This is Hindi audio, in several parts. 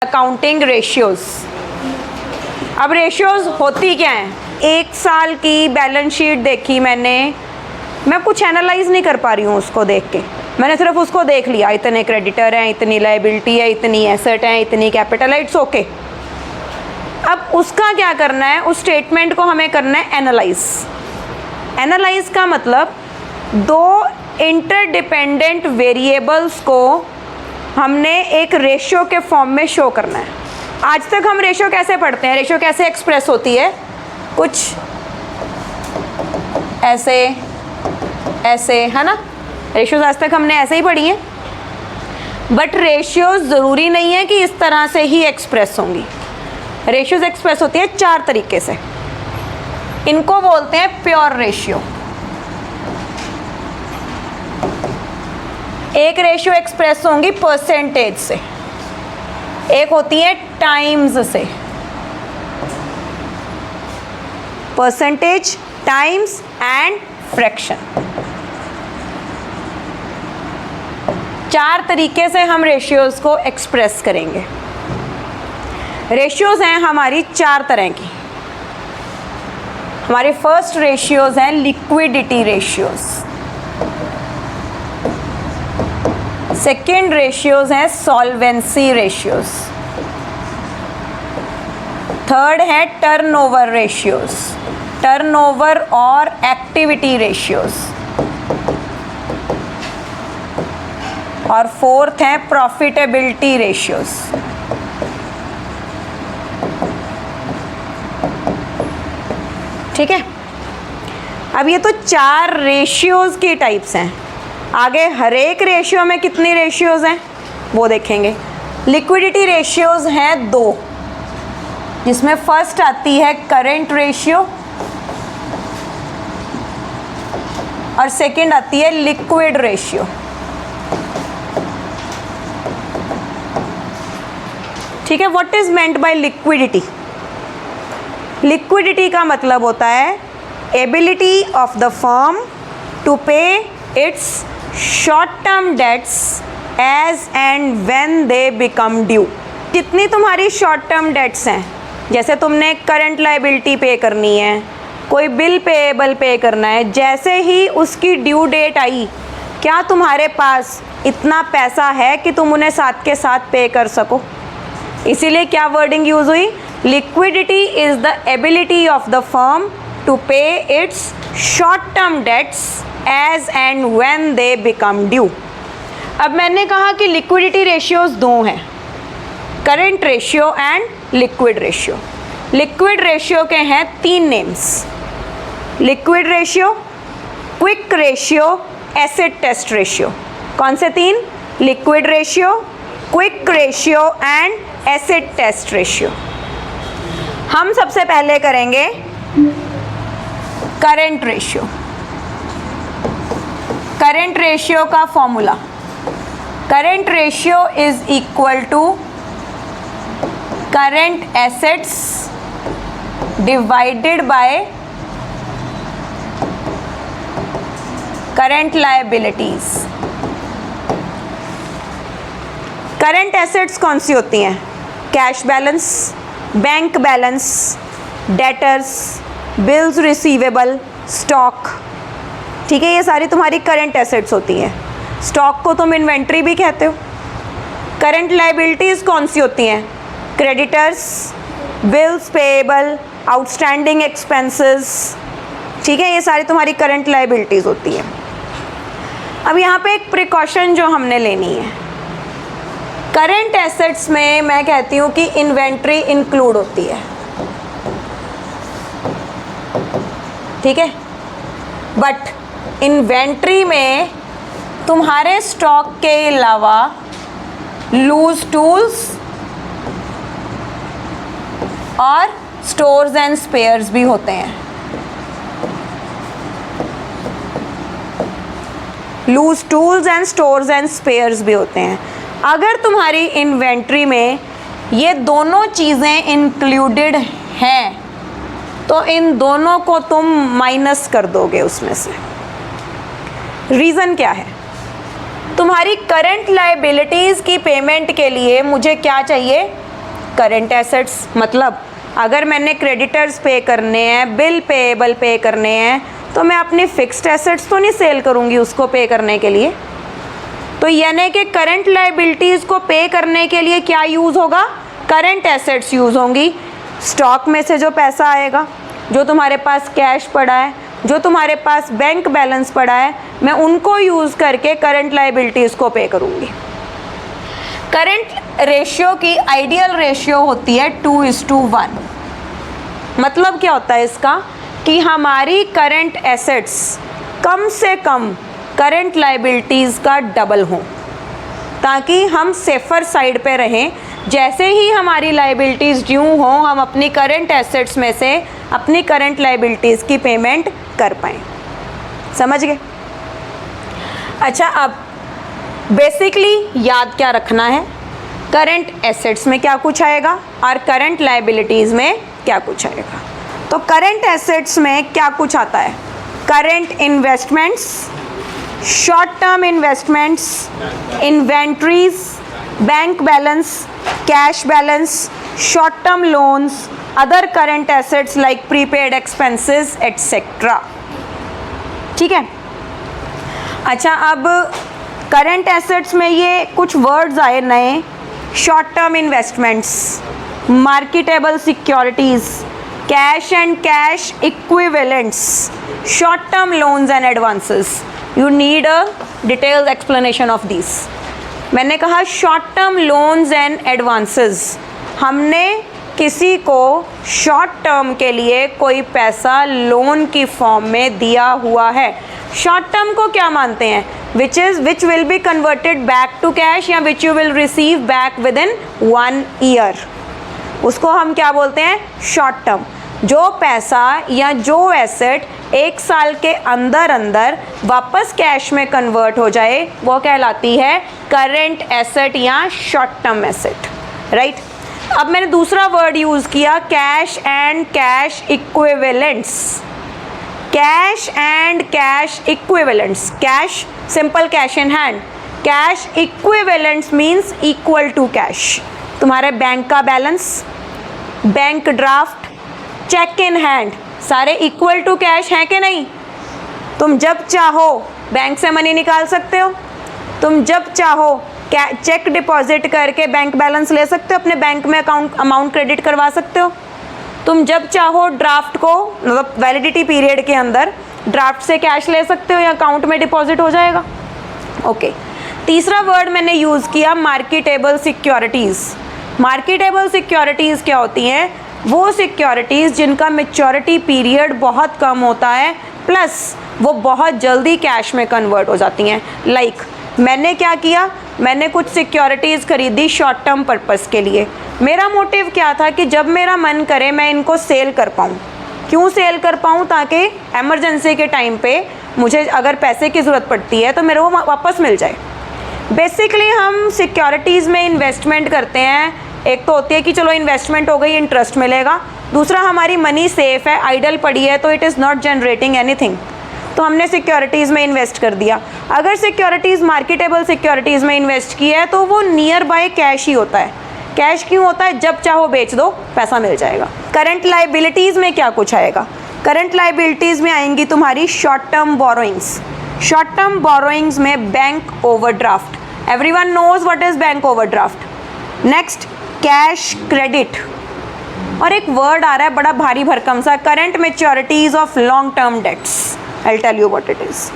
Accounting ratios. अब रेशियोज होती क्या हैं? एक साल की बैलेंस शीट देखी मैंने, मैं कुछ एनालाइज नहीं कर पा रही हूँ उसको देख के, मैंने सिर्फ उसको देख लिया, इतने क्रेडिटर हैं, इतनी लायबिलिटी है, इतनी एसेट है, इतनी कैपिटल है, इट्स ओके। अब उसका क्या करना है, उस स्टेटमेंट को हमें करना है एनालाइज। एनालाइज का मतलब दो इंटरडिपेंडेंट वेरिएबल्स को हमने एक रेशियो के फॉर्म में शो करना है। आज तक हम रेशियो कैसे पढ़ते हैं, रेशियो कैसे एक्सप्रेस होती है, कुछ ऐसे ऐसे, है ना। रेशियोज आज तक हमने ऐसे ही पढ़ी हैं, बट रेशियोज ज़रूरी नहीं है कि इस तरह से ही एक्सप्रेस होंगी। रेशियोज एक्सप्रेस होती है चार तरीके से। इनको बोलते हैं प्योर रेशियो। एक रेशियो एक्सप्रेस होंगी परसेंटेज से, एक होती है टाइम्स से, परसेंटेज, टाइम्स एंड फ्रैक्शन। चार तरीके से हम रेशियोज को एक्सप्रेस करेंगे। रेशियोज हैं हमारी चार तरह की। हमारे फर्स्ट रेशियोज हैं लिक्विडिटी रेशियोज, सेकेंड रेशियोज हैं सॉल्वेंसी रेशियोज, थर्ड है टर्नओवर रेशियोज, टर्नओवर और एक्टिविटी रेशियोज, और फोर्थ है प्रॉफिटेबिलिटी रेशियोज। ठीक है, अब ये तो चार रेशियोज की टाइप्स हैं। आगे हर एक रेशियो में कितनी रेशियोज हैं वो देखेंगे। लिक्विडिटी रेशियोज हैं दो, जिसमें फर्स्ट आती है करंट रेशियो और सेकंड आती है लिक्विड रेशियो। ठीक है, what is meant by liquidity? Liquidity का मतलब होता है ability of the firm to pay its short term debts as and when they become due. जितनी तुम्हारी शॉर्ट टर्म डेट्स हैं, जैसे तुमने करंट लायबिलिटी पे करनी है, कोई बिल पेएबल पे करना है, जैसे ही उसकी ड्यू डेट आई, क्या तुम्हारे पास इतना पैसा है कि तुम उन्हें साथ के साथ पे कर सको? इसीलिए क्या वर्डिंग यूज हुई? Liquidity is the ability of the firm to pay its short term debts as and when they become due. अब मैंने कहा कि लिक्विडिटी रेशियोज दो हैं, current ratio and liquid ratio. Liquid ratio के हैं तीन names, liquid ratio, quick ratio, acid test ratio. कौन से तीन? Liquid ratio, quick ratio and acid test ratio. हम सबसे पहले करेंगे करंट रेशियो। करंट रेशियो का formula, current ratio is equal to current assets divided by current liabilities. Current assets कौन सी होती हैं? Cash balance, bank balance, debtors, bills receivable, stock. ठीक है, ये सारी तुम्हारी करंट एसेट्स होती हैं। स्टॉक को तुम इन्वेंट्री भी कहते हो। करंट लायबिलिटीज़ कौन सी होती हैं? Creditors, bills payable, outstanding expenses. ठीक है, ये सारी तुम्हारी करंट लायबिलिटीज़ होती हैं। अब यहाँ पे एक प्रिकॉशन जो हमने लेनी है, करंट एसेट्स में मैं कहती हूँ कि इन्वेंट्री इंक्लूड होती है। ठीक है, बट इन्वेंट्री में तुम्हारे स्टॉक के अलावा लूज टूल्स और स्टोर्स एंड स्पेयर्स भी होते हैं। Loose tools and stores and spares भी होते हैं। अगर तुम्हारी इन्वेंट्री में ये दोनों चीज़ें इंक्लूडेड हैं तो इन दोनों को तुम माइनस कर दोगे उसमें से। रीज़न क्या है? तुम्हारी करंट लायबिलिटीज़ की पेमेंट के लिए मुझे क्या चाहिए? Current assets. मतलब अगर मैंने क्रेडिटर्स पे करने हैं, बिल पेएबल पे करने हैं, तो मैं अपनी फिक्स्ड एसेट्स तो नहीं सेल करूँगी उसको पे करने के लिए। तो यानी कि करंट लायबिलिटीज़ को पे करने के लिए क्या यूज़ होगा? करंट एसेट्स यूज़ होंगी। स्टॉक में से जो पैसा आएगा, जो तुम्हारे पास कैश पड़ा है, जो तुम्हारे पास बैंक बैलेंस पड़ा है, मैं उनको यूज़ करके करंट लायबिलिटीज़ को पे करूँगी। करंट रेशियो की आइडियल रेशियो होती है 2:1। मतलब क्या होता है इसका कि हमारी करंट एसेट्स कम से कम करंट लायबिलिटीज़ का डबल हो, ताकि हम सेफर साइड पे रहें। जैसे ही हमारी लायबिलिटीज़ ड्यू हों, हम अपनी करंट एसेट्स में से अपनी करंट लायबिलिटीज़ की पेमेंट कर पाएँ। समझ गए? अच्छा, अब बेसिकली याद क्या रखना है, करंट एसेट्स में क्या कुछ आएगा और करंट लायबिलिटीज़ में क्या कुछ आएगा। तो करंट एसेट्स में क्या कुछ आता है? Current investments, short term investments, inventories, bank balance, cash balance, short term loans, other current assets like prepaid expenses etcetera. ठीक है। अच्छा, अब करंट एसेट्स में ये कुछ वर्ड्स आए नए, short term investments, marketable securities, cash and cash equivalents, short term loans and advances. You need a detailed explanation of this. मैंने कहा short term loans and advances, हमने किसी को शॉर्ट टर्म के लिए कोई पैसा लोन की फॉर्म में दिया हुआ है। शॉर्ट टर्म को क्या मानते हैं? Which will be converted back to cash या which you will receive back within 1 year, उसको हम क्या बोलते हैं? Short term. जो पैसा या जो एसेट 1 साल के अंदर अंदर वापस कैश में कन्वर्ट हो जाए, वो कहलाती है करंट एसेट या शॉर्ट टर्म एसेट, राइट। अब मैंने दूसरा वर्ड यूज़ किया, cash and cash equivalents. Cash and cash equivalents, cash simple cash in hand, cash equivalents means equal to cash. तुम्हारे बैंक का balance, bank draft, cheque in hand, सारे इक्वल टू कैश हैं कि नहीं? तुम जब चाहो बैंक से मनी निकाल सकते हो, तुम जब चाहो चेक डिपॉजिट करके बैंक बैलेंस ले सकते हो, अपने बैंक में अमाउंट क्रेडिट करवा सकते हो। तुम जब चाहो ड्राफ्ट को, मतलब वैलिडिटी पीरियड के अंदर ड्राफ्ट से कैश ले सकते हो या अकाउंट में डिपॉजिट हो जाएगा। ओके। तीसरा वर्ड मैंने यूज़ किया मार्केटेबल सिक्योरिटीज़। मार्केटेबल सिक्योरिटीज़ क्या होती हैं? वो सिक्योरिटीज़ जिनका मैच्योरिटी पीरियड बहुत कम होता है, प्लस वो बहुत जल्दी कैश में कन्वर्ट हो जाती हैं। लाइक मैंने क्या किया, मैंने कुछ सिक्योरिटीज़ खरीदी शॉर्ट टर्म पर्पस के लिए। मेरा मोटिव क्या था कि जब मेरा मन करे मैं इनको सेल कर पाऊँ। क्यों सेल कर पाऊँ? ताकि एमरजेंसी के टाइम पे मुझे अगर पैसे की ज़रूरत पड़ती है तो मेरे वो वापस मिल जाए। बेसिकली हम सिक्योरिटीज़ में इन्वेस्टमेंट करते हैं। एक तो होती है कि चलो इन्वेस्टमेंट हो गई, इंटरेस्ट मिलेगा। दूसरा, हमारी मनी सेफ़ है, आइडल पड़ी है, तो it is not generating anything, तो हमने सिक्योरिटीज़ में इन्वेस्ट कर दिया। अगर सिक्योरिटीज़ मार्केटेबल सिक्योरिटीज़ में इन्वेस्ट की है तो वो नियर बाय कैश ही होता है। कैश क्यों होता है? जब चाहो बेच दो, पैसा मिल जाएगा। करंट लायबिलिटीज़ में क्या कुछ आएगा? करंट लायबिलिटीज़ में आएंगी तुम्हारी short term borrowings. Short term borrowings में bank overdraft, everyone knows what is bank overdraft. Next, cash credit, और एक वर्ड आ रहा है बड़ा भारी भरकम सा, current maturities of long term debts. I tell you what it is.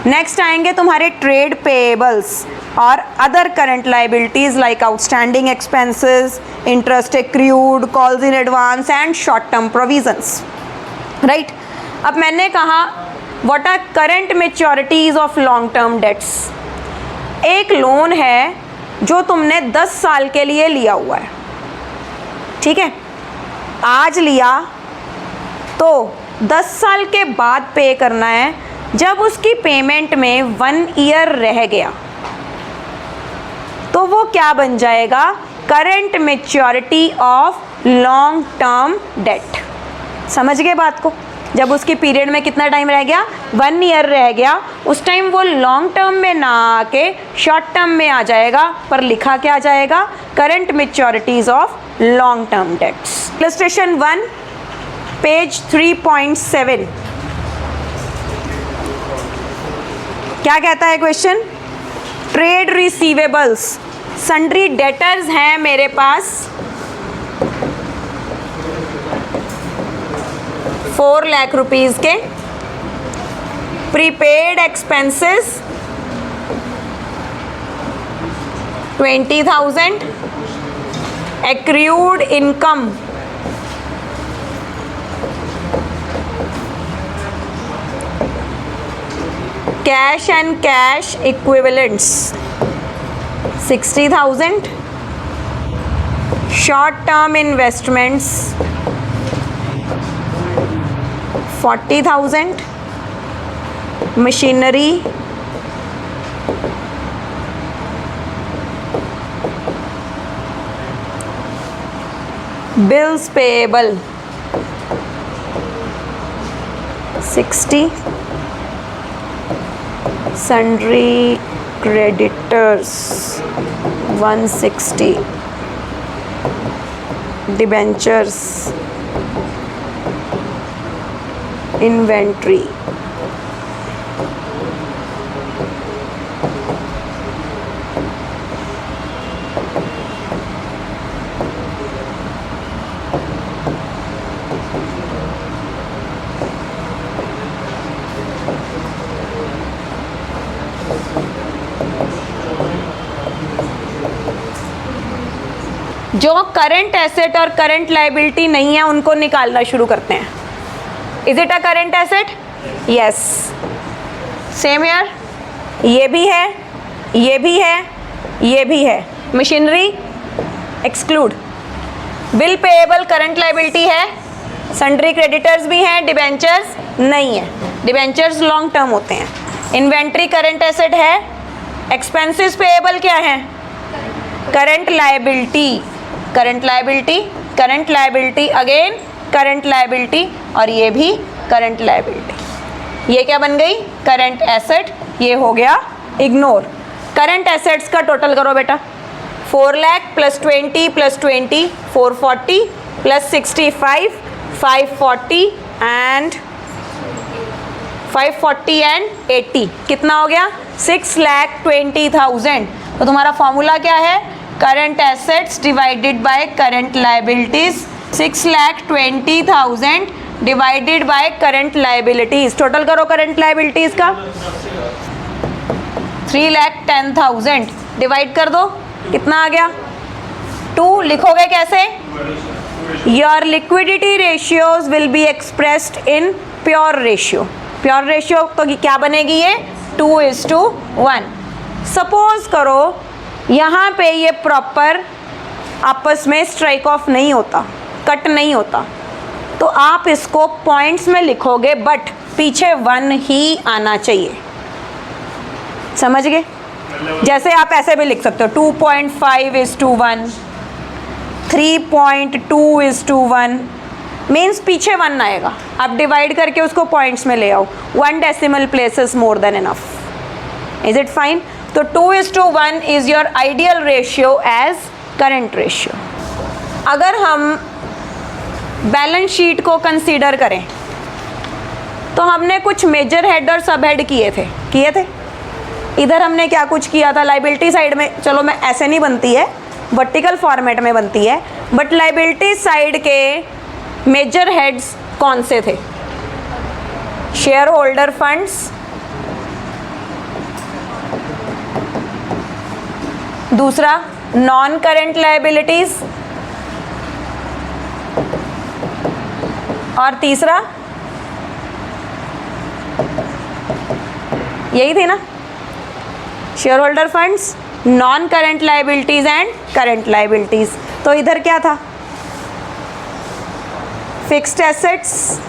Next आएंगे तुम्हारे ट्रेड पेएबल्स और other current liabilities like outstanding expenses, interest accrued, calls in advance and short term provisions, right. अब मैंने कहा what are current maturities of long term debts. एक लोन है जो तुमने 10 साल के लिए लिया हुआ है, ठीक है। आज लिया तो 10 साल के बाद पे करना है। जब उसकी पेमेंट में 1 ईयर रह गया तो वो क्या बन जाएगा? Current maturity of long term debt. समझ गए बात को? जब उसकी पीरियड में कितना टाइम रह गया? 1 ईयर रह गया। उस टाइम वो लॉन्ग टर्म में ना आके शॉर्ट टर्म में आ जाएगा, पर लिखा क्या जाएगा? Current maturities of long term debts. Illustration 1 page 3.7 क्या कहता है question? Trade receivables, sundry debtors हैं मेरे पास 4 लाख रुपीज़ के, prepaid expenses 20,000, accrued income cash and cash equivalents 60,000, short term investments 40,000, machinery bills payable 60, sundry creditors 160, debentures, inventory, जो करंट एसेट और करंट लाइबिलिटी नहीं है उनको निकालना शुरू करते हैं। Is it a current asset? Yes. Same year, ये भी है, ये भी है, ये भी है। Machinery exclude. Bill payable current liability है, सन्ड्री क्रेडिटर्स भी हैं, डिबेंचर्स नहीं है, डिबेंचर्स लॉन्ग टर्म होते हैं। इन्वेंट्री करंट एसेट है, एक्सपेंसेस पेएबल क्या है? Current liability, current liability, current liability again current liability, और ये भी करंट लाइबिलिटी। ये क्या बन गई? Current asset. ये हो गया इग्नोर। करंट एसेट्स का टोटल करो बेटा। 4 lakh plus 20 plus 20 440 plus 65 540 and 80 कितना हो गया? 6,20,000। तो तुम्हारा फॉर्मूला क्या है? Current assets divided by current liabilities, 6,20,000 divided by current liabilities. Total करो करंट लाइबिलिटीज का। 3,10,000 डिवाइड कर दो, कितना आ गया? 2। लिखोगे कैसे? Your liquidity ratios will be expressed in pure ratio. Pure ratio तो क्या बनेगी? ये 2:1। सपोज करो यहाँ पे ये प्रॉपर आपस में स्ट्राइक ऑफ नहीं होता, कट नहीं होता, तो आप इसको पॉइंट्स में लिखोगे बट पीछे 1 ही आना चाहिए। समझ गए? जैसे आप ऐसे भी लिख सकते हो 2.5:1, 3.2:1, मीन्स पीछे 1 आएगा। आप डिवाइड करके उसको पॉइंट्स में ले आओ। 1 decimal place is more than enough. Is it fine? तो 2:1 is your ideal ratio as current ratio. अगर हम बैलेंस शीट को कंसीडर करें तो हमने कुछ मेजर हेड और सब हेड किए थे। इधर हमने क्या कुछ किया था? लाइबिलिटी साइड में, चलो मैं ऐसे नहीं बनती है, वर्टिकल फॉर्मेट में बनती है, बट लाइबिलिटी साइड के मेजर हेड्स कौन से थे? शेयर होल्डर फंड्स, दूसरा नॉन करंट लाइबिलिटीज, और तीसरा यही थी ना, share holder funds, non current liabilities and current liabilities. तो इधर क्या था? Fixed assets,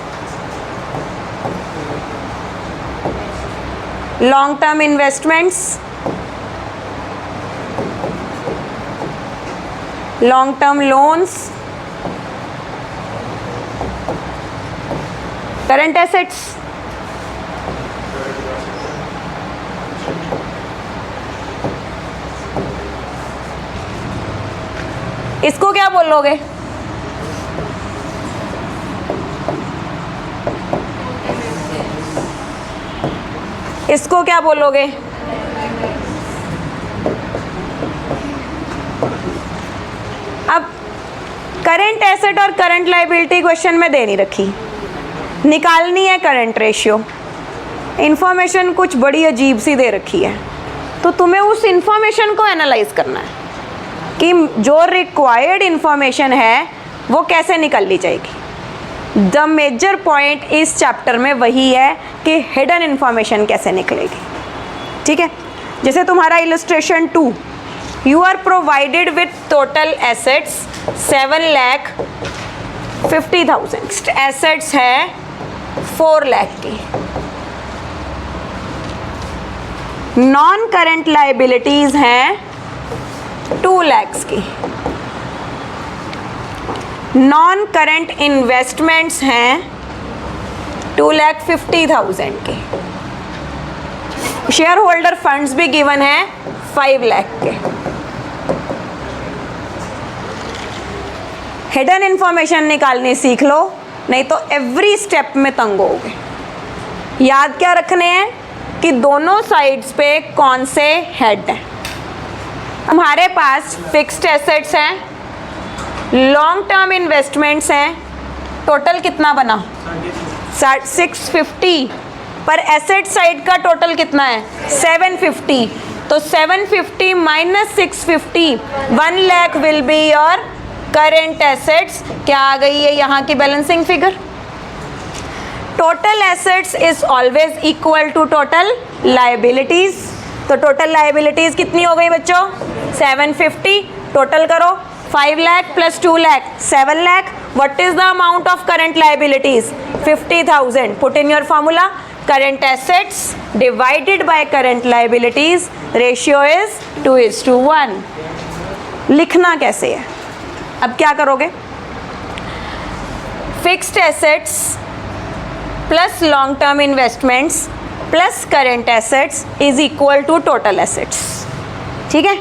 long term investments, long term loans, current assets. इसको क्या बोलोगे? इसको क्या बोलोगे? अब करंट एसेट और करंट लायबिलिटी क्वेश्चन में दे नहीं रखी, निकालनी है करंट रेशियो। इंफॉर्मेशन कुछ बड़ी अजीब सी दे रखी है, तो तुम्हें उस इंफॉर्मेशन को एनालाइज करना है कि जो रिक्वायर्ड इंफॉर्मेशन है वो कैसे निकल ली जाएगी। द मेजर पॉइंट इस चैप्टर में वही है कि हिडन इंफॉर्मेशन कैसे निकलेगी। ठीक है, जैसे तुम्हारा illustration 2, you are provided with total assets 7,50,000, assets है 4 लाख की, नॉन करंट लायबिलिटीज हैं 2 लाख की, नॉन करंट इन्वेस्टमेंट्स हैं 2,50,000 के, शेयर होल्डर फंड्स भी गिवन है 5 लाख के। हिडन इंफॉर्मेशन निकालनी सीख लो, नहीं तो एवरी स्टेप में तंग होगे। याद क्या रखने हैं कि दोनों साइड्स पे कौन से हेड हैं। हमारे पास फिक्स्ड एसेट्स हैं, लॉन्ग टर्म इन्वेस्टमेंट्स हैं, टोटल कितना बना 650, पर एसेट साइड का टोटल कितना है 750, तो 750 minus 650, 1 lakh will be your current assets. क्या आ गई है यहाँ की balancing figure? Total assets is always equal to total liabilities, तो टोटल लायबिलिटीज कितनी हो गई बच्चों 750, टोटल करो 5 lakh plus 2 lakh 7 lakh, what is the amount of current liabilities 50,000, put in your formula current assets divided by current liabilities, ratio is 2:1। लिखना कैसे है? अब क्या करोगे, fixed assets plus long term investments plus current assets is equal to total assets. ठीक है,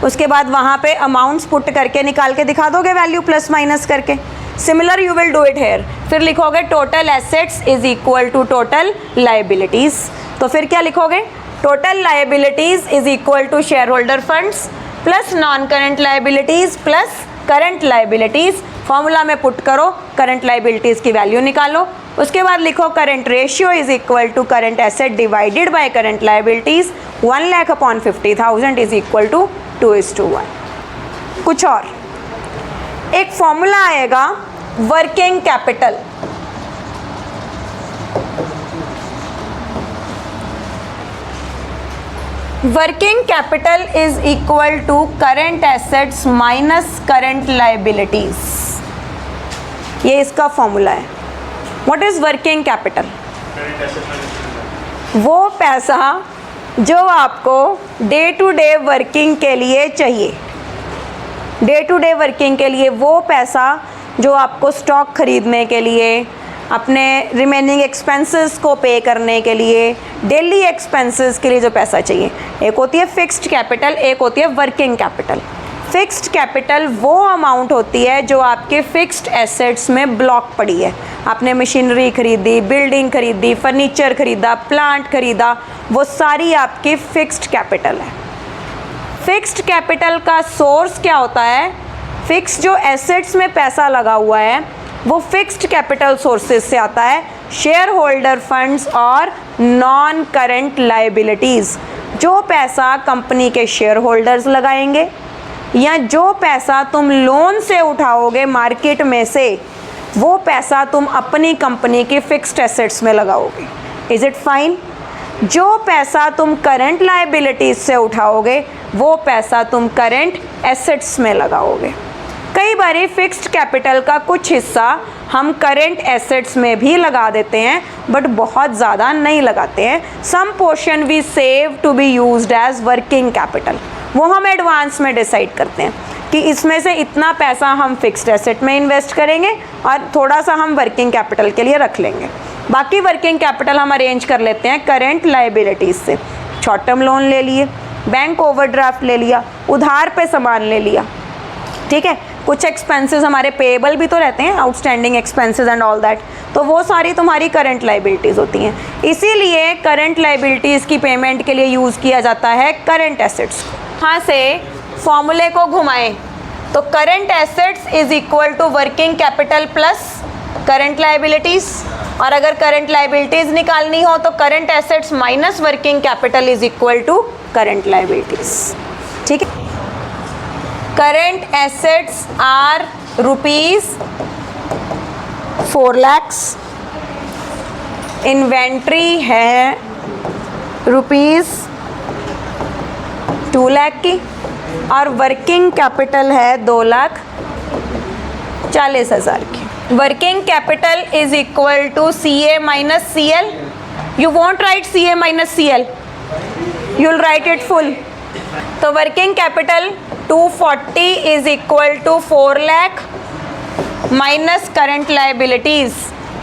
उसके बाद वहाँ पे अमाउंट्स पुट करके निकाल के दिखा दोगे वैल्यू प्लस माइनस करके। Similar you will do it here, फिर लिखोगे total assets is equal to total liabilities, तो फिर क्या लिखोगे total liabilities is equal to shareholder funds plus non current liabilities plus current liabilities, formula में पुट करो, करंट लायबिलिटीज की वैल्यू निकालो, उसके बाद लिखो current ratio is equal to current asset divided by current liabilities, 1 lakh upon 50,000 is equal to 2:1। कुछ और एक फॉर्मूला आएगा working capital, working capital is equal to current assets minus current liabilities, ये इसका फॉर्मूला है। What is working capital? वो पैसा जो आपको डे टू डे वर्किंग के लिए चाहिए, डे टू डे वर्किंग के लिए, वो पैसा जो आपको स्टॉक खरीदने के लिए, अपने रिमेनिंग एक्सपेंसेस को पे करने के लिए, डेली एक्सपेंसेस के लिए जो पैसा चाहिए, एक होती है फिक्स्ड कैपिटल, एक होती है वर्किंग कैपिटल। फिक्स्ड कैपिटल वो अमाउंट होती है जो आपके फिक्स्ड एसेट्स में ब्लॉक पड़ी है, आपने मशीनरी खरीदी, बिल्डिंग खरीदी, फर्नीचर खरीदा, प्लांट खरीदा, वो सारी आपकी फिक्स्ड कैपिटल है। फिक्स्ड कैपिटल का सोर्स क्या होता है? फिक्स जो एसेट्स में पैसा लगा हुआ है वो फिक्स्ड कैपिटल सोर्सेज से आता है, शेयर होल्डर फंड्स और नॉन करंट लायबिलिटीज़। जो पैसा कंपनी के शेयर होल्डर्स लगाएंगे या जो पैसा तुम लोन से उठाओगे मार्केट में से, वो पैसा तुम अपनी कंपनी की फिक्स्ड एसेट्स में लगाओगे। Is it fine? जो पैसा तुम करंट लायबिलिटीज़ से उठाओगे वो पैसा तुम करंट एसेट्स में लगाओगे। कई बार फिक्स्ड कैपिटल का कुछ हिस्सा हम करंट एसेट्स में भी लगा देते हैं, बट बहुत ज़्यादा नहीं लगाते हैं। Some portion we save to be used as working capital, वो हम एडवांस में डिसाइड करते हैं कि इसमें से इतना पैसा हम फिक्स्ड एसेट में इन्वेस्ट करेंगे और थोड़ा सा हम वर्किंग कैपिटल के लिए रख लेंगे। बाकी वर्किंग कैपिटल हम अरेंज कर लेते हैं करंट लायबिलिटीज़ से। शॉर्ट टर्म लोन ले लिए, बैंक ओवरड्राफ्ट ले लिया, उधार पे सामान ले लिया, ठीक है, कुछ एक्सपेंसेस हमारे पेएबल भी तो रहते हैं, outstanding expenses and all that, तो वो सारी तुम्हारी करंट लाइबिलिटीज़ होती हैं। इसीलिए करंट लाइबिलिटीज़ की पेमेंट के लिए यूज़ किया जाता है करंट एसेट्स को। यहाँ से फॉर्मूले को घुमाएं तो current assets is equal to working capital plus current liabilities, और अगर करंट लाइबिलिटीज़ निकालनी हो तो current assets minus working capital is equal to current liabilities. ठीक है, current assets are ₹4 lakhs, inventory है ₹2 lakh की, और वर्किंग कैपिटल है 2,40,000 की। Working capital is equal to CA minus CL। You want write CA minus CL, you will write it full. तो working capital 240 is equal to 4 lakh minus current liabilities.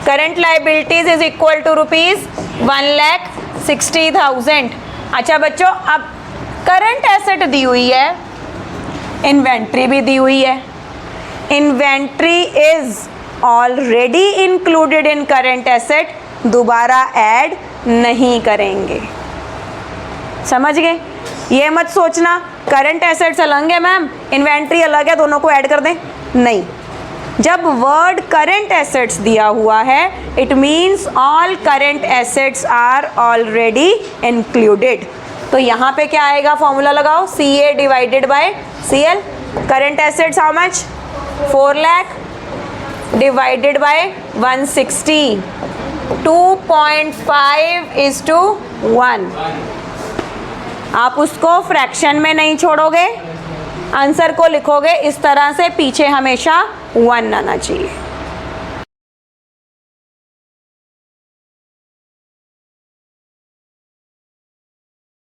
Current liabilities is equal to ₹1,60,000। अच्छा बच्चों, अब करंट एसेट दी हुई है, इन्वेंट्री भी दी हुई है। Inventory is already included in current asset, दोबारा ऐड नहीं करेंगे। समझ गए? ये मत सोचना करंट एसेट्स अलग है मैम, इन्वेंट्री अलग है, दोनों को ऐड कर दें, नहीं। जब वर्ड करंट एसेट्स दिया हुआ है, it means all current assets are already included. तो यहाँ पे क्या आएगा, फॉर्मूला लगाओ, CA divided by CL। Current assets how much, 4 lakh divided by 160, 2.5:1। आप उसको फ्रैक्शन में नहीं छोड़ोगे, आंसर को लिखोगे इस तरह से, पीछे हमेशा 1 आना चाहिए।